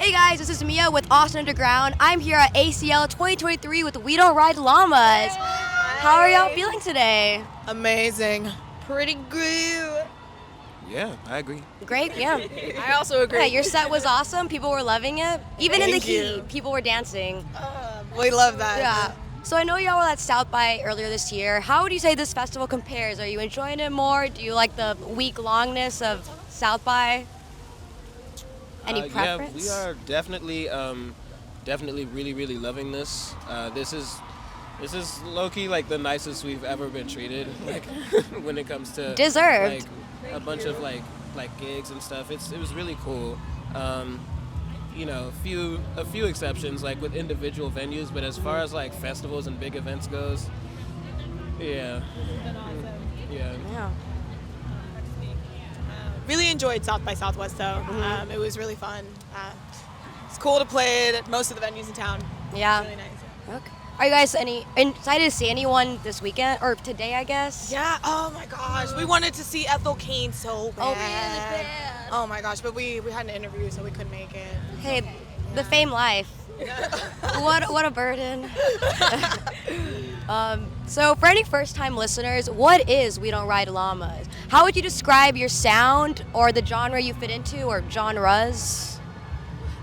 Hey guys, this is Mia with Austin Underground. I'm here at ACL 2023 with We Don't Ride Llamas. How are y'all feeling today? Amazing. Pretty good. Yeah, I agree. Great, yeah. I also agree. Yeah, your set was awesome. People were loving it. Even in the Thank you. heat, people were dancing. We love that. Yeah. So I know y'all were at South by earlier this year. How would you say this festival compares? Are you enjoying it more? Do you like the week-longness of South by? Any preference? Yeah, we are definitely really loving this. This is low-key like the nicest we've ever been treated. Like when it comes to Deserved. like a bunch of like gigs and stuff. It was really cool. You know, a few exceptions like with individual venues, but as far as like festivals and big events goes, yeah. Yeah. Really enjoyed South by Southwest though. It was really fun. It's cool to play at most of the venues in town. Yeah. It's really nice. Okay. Are you guys excited to see anyone this weekend or today? I guess. Yeah. Oh my gosh. We wanted to see Ethel Kane so bad. Oh, really bad. Oh my gosh. But we had an interview, so we couldn't make it. Hey, the fame life. What a burden. So for any first-time listeners, what is We Don't Ride Llamas? How would you describe your sound or the genre you fit into or genres?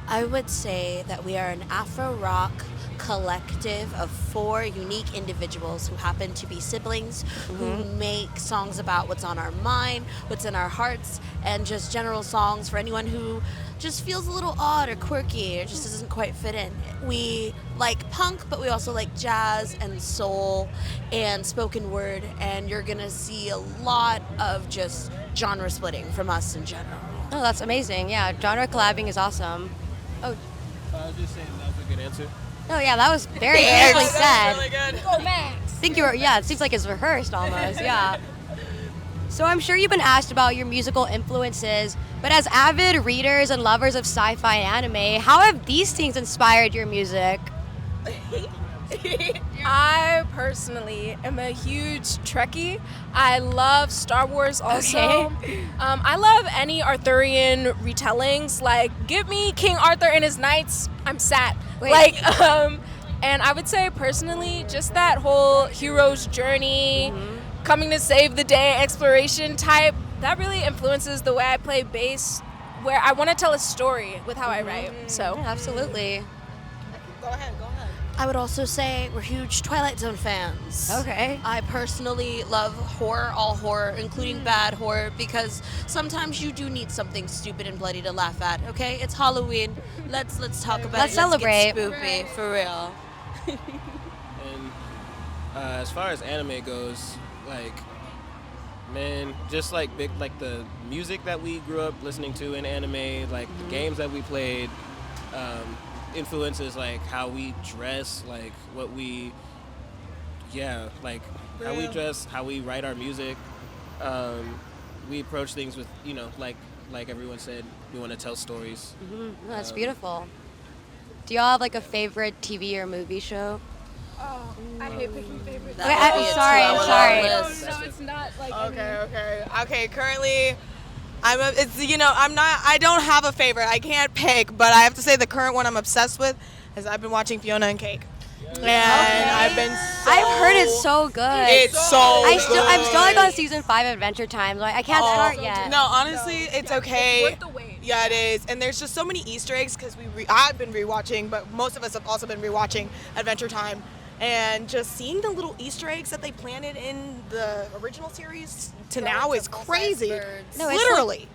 I would say that we are an Afro-rock collective of 4 unique individuals who happen to be siblings who make songs about what's on our mind, what's in our hearts, and just general songs for anyone who just feels a little odd or quirky or just doesn't quite fit in. We like punk, but we also like jazz and soul and spoken word, and you're gonna see a lot of just genre splitting from us in general. Oh, that's amazing. Yeah, genre collabing is awesome. Oh, I was just saying that was a good answer. oh yeah, that was very nicely said. Really good. I think you were, yeah, it seems like it's rehearsed almost, yeah. So I'm sure you've been asked about your musical influences, but as avid readers and lovers of sci-fi and anime, how have these things inspired your music? I personally am a huge Trekkie. I love Star Wars also. Okay. I love any Arthurian retellings. Like, give me King Arthur and his knights. I'm sat. Wait. Like, and I would say personally, just that whole hero's journey, coming to save the day, exploration type, that really influences the way I play bass, where I want to tell a story with how I write. So, Yeah, absolutely. Go ahead. I would also say we're huge Twilight Zone fans. Okay. I personally love horror, all horror, including bad horror, because sometimes you do need something stupid and bloody to laugh at. Okay, it's Halloween. Let's talk about Let's it. celebrate. Let's get spoopy, for real. And as far as anime goes, like, man, just like the music that we grew up listening to in anime, like the games that we played, influences like how we dress, like what we, like how we dress, how we write our music. We approach things with, like everyone said, we want to tell stories. That's beautiful. Do y'all have like a favorite TV or movie show? oh, I hate picking favorites. That Wait, would I'm be a sorry, I'm 12 sorry. list. No, it's not like Okay. Currently, I don't have a favorite. I can't pick, but I have to say the current one I'm obsessed with is I've been watching Fiona and Cake. And I've been I've heard it's so good. It's so I'm good. still like on season 5 of Adventure Time. Like I can't start yet. No, honestly, it's okay. worth the wait. Yeah, it is. And there's just so many Easter eggs because I've been rewatching, but most of us have also been rewatching Adventure Time. And just seeing the little Easter eggs that they planted in the original series to now is crazy. No, it's Literally.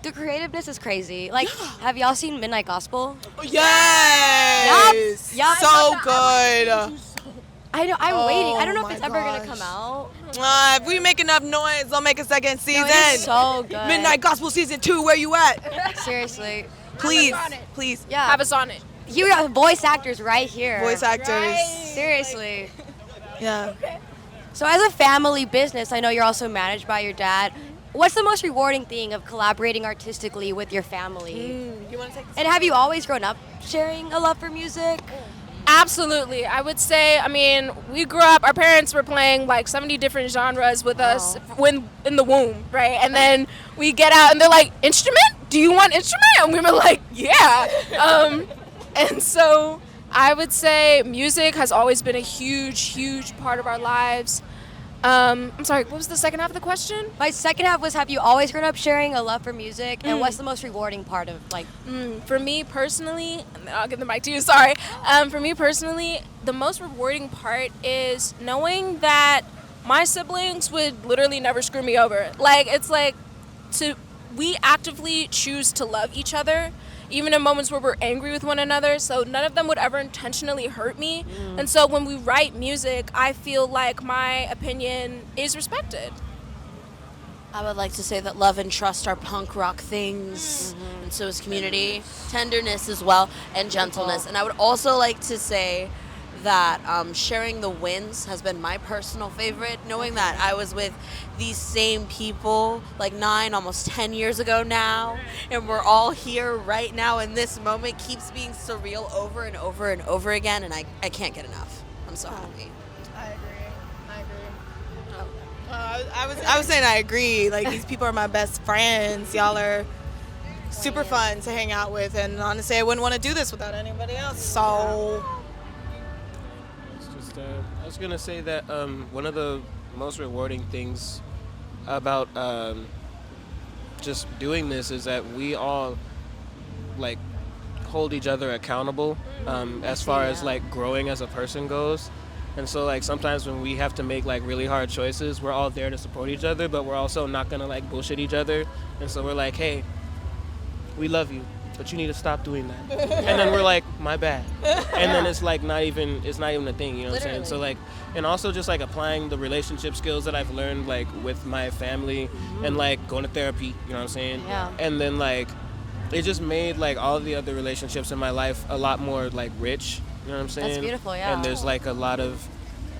The creativeness is crazy. Like, have y'all seen Midnight Gospel? Yes. Yup. So good. I know. I'm waiting. I don't know Oh if it's my ever gonna gosh. come out. If we make enough noise, they'll make a second season. No, it is so good. Midnight Gospel season 2, where you at? Seriously. Please, on it. please. Yeah. Have us on it. You got voice actors right here. Voice actors. Seriously. Yeah. So as a family business, I know you're also managed by your dad. What's the most rewarding thing of collaborating artistically with your family? You want to take this? And have you always grown up sharing a love for music? Absolutely. I would say, we grew up, our parents were playing like 70 different genres with us when in the womb, right? And then we get out and they're like, instrument? do you want instrument? And we were like, yeah. And so I would say music has always been a huge part of our lives. I'm sorry, what was the second half of the question? My second half was, have you always grown up sharing a love for music? And what's the most rewarding part of, like... For me personally, and then I'll give the mic to you, sorry. For me personally, the most rewarding part is knowing that my siblings would literally never screw me over. Like, it's like, we actively choose to love each other, even in moments where we're angry with one another, so none of them would ever intentionally hurt me. And so when we write music, I feel like my opinion is respected. I would like to say that love and trust are punk rock things, and so is community, tenderness as well, and gentleness. And I would also like to say that sharing the wins has been my personal favorite, knowing that I was with these same people like 9, almost 10 years ago now, and we're all here right now, and this moment keeps being surreal over and over and over again, and I can't get enough. I'm so happy. I agree. I was saying I agree. Like, these people are my best friends. Y'all are super fun to hang out with, and honestly, I wouldn't want to do this without anybody else. So, I was gonna say that one of the most rewarding things about just doing this is that we all like hold each other accountable as far as like growing as a person goes. And so like sometimes when we have to make like really hard choices, we're all there to support each other, but we're also not gonna like bullshit each other. And so we're like, hey, we love you, but you need to stop doing that. And then we're like, my bad. And then it's like not even a thing, you know what I'm saying? So like, and also just like applying the relationship skills that I've learned like with my family and like going to therapy, you know what I'm saying? Yeah. And then like, it just made like all the other relationships in my life a lot more like rich, you know what I'm saying? That's beautiful, yeah. And there's like a lot of,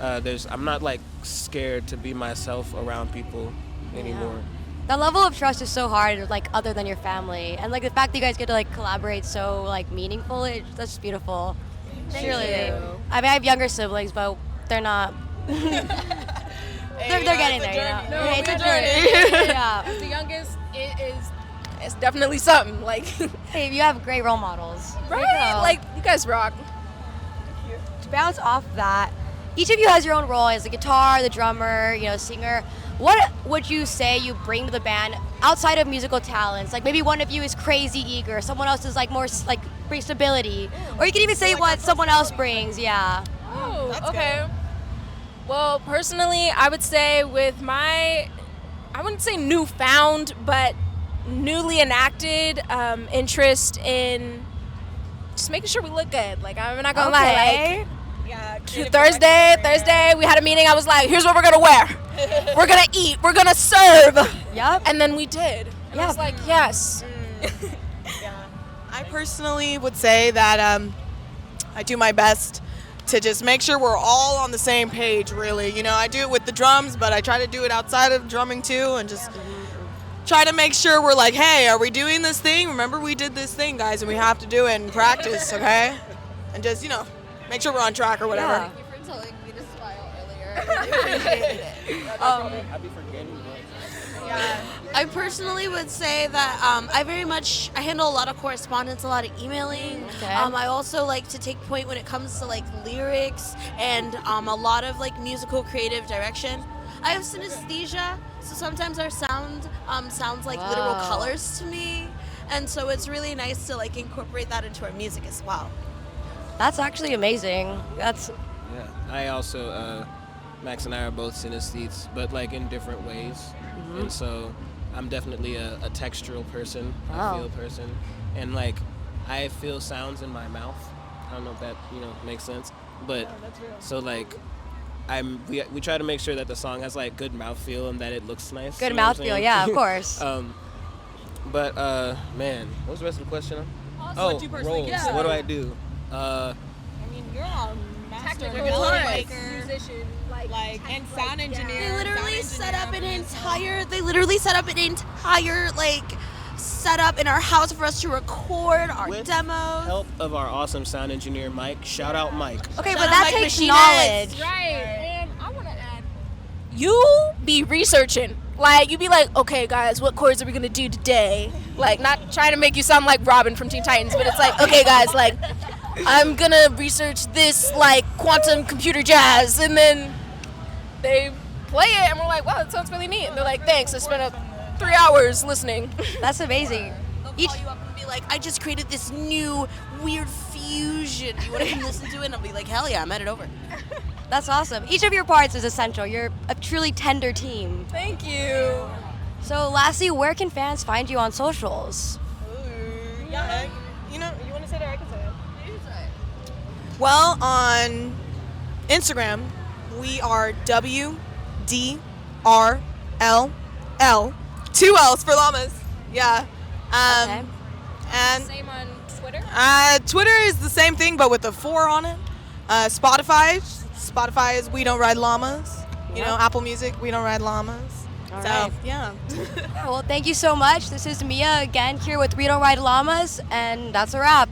I'm not like scared to be myself around people anymore. That level of trust is so hard, like, other than your family. And, like, the fact that you guys get to, like, collaborate so, like, meaningful, that's beautiful. Thank Truly. you. I mean, I have younger siblings, but they're not... they're getting there, you know? No, it's a journey. journey. Yeah. As the youngest, it's definitely something. Like, Hey, you have great role models. There you right? go. Like, you guys rock. To bounce off that, each of you has your own role as the guitar, the drummer, you know, singer. What would you say you bring to the band outside of musical talents? Like maybe one of you is crazy eager, someone else is like more like brings stability, or you can even say what someone else brings. Yeah. Oh, That's okay. Well, personally, I would say with I wouldn't say newfound, but newly enacted interest in just making sure we look good. Like, I'm not gonna lie. Like, yeah. Thursday, we had a meeting. I was like, here's what we're gonna wear. We're gonna eat. We're gonna serve. Yep. And then we did. And I was like, yes. I personally would say that I do my best to just make sure we're all on the same page, really. You know, I do it with the drums, but I try to do it outside of drumming too, and just try to make sure we're like, hey, are we doing this thing? Remember we did this thing, guys, and we have to do it in practice, okay? And just, you know, make sure we're on track or whatever. Yeah. Thank you for telling me to smile earlier. I'd be forgetting. I personally would say that I handle a lot of correspondence, a lot of emailing. Okay. I also like to take point when it comes to like lyrics and a lot of like musical creative direction. I have synesthesia, so sometimes our sound sounds like literal Wow. colors to me, and so it's really nice to like incorporate that into our music as well. That's actually amazing. That's Yeah, I also, Max and I are both synesthetes, but like in different ways. And so I'm definitely a textural person, Wow. a feel person. And like, I feel sounds in my mouth. I don't know if that, makes sense. But, so like, we try to make sure that the song has like good mouthfeel and that it looks nice. good you know what I'm mouthfeel. saying? Yeah, of course. But man, what was the rest of the question? what do you personally roles. do? What do I do? I mean, you're a master Guitarist, maker, musician, like, and sound engineer. They literally sound set up an engineer, entire like setup in our house for us to record our With demos. help of our awesome sound engineer, Mike. Shout out, Mike. Okay, Shout but out that Mike takes Machinist. knowledge. Right. And I want to add, you be researching. Like, you'd be like, okay, guys, what chords are we gonna do today? Like, not trying to make you sound like Robin from Teen Titans, but it's like, okay, guys, like, I'm gonna research this, like, quantum computer jazz, and then they play it, and we're like, wow, that sounds really neat. And they're like, thanks, I spent 3 hours listening. That's amazing. They'll call you up and be like, I just created this new weird fusion. Do you want to come listen to it? And I'll be like, hell yeah, I'm headed over. That's awesome. Each of your parts is essential. You're a truly tender team. Thank you. So lastly, where can fans find you on socials? Yeah, you want to say that? I can say it. Well, on Instagram, we are WDRLL, 2 L's for Llamas. Yeah. Okay. And Same on Twitter? Twitter is the same thing, but with a 4 on it. Spotify is We Don't Ride Llamas. You know, Apple Music, We Don't Ride Llamas. All So, right. yeah. Well, thank you so much. This is Mia again here with We Don't Ride Llamas, and that's a wrap.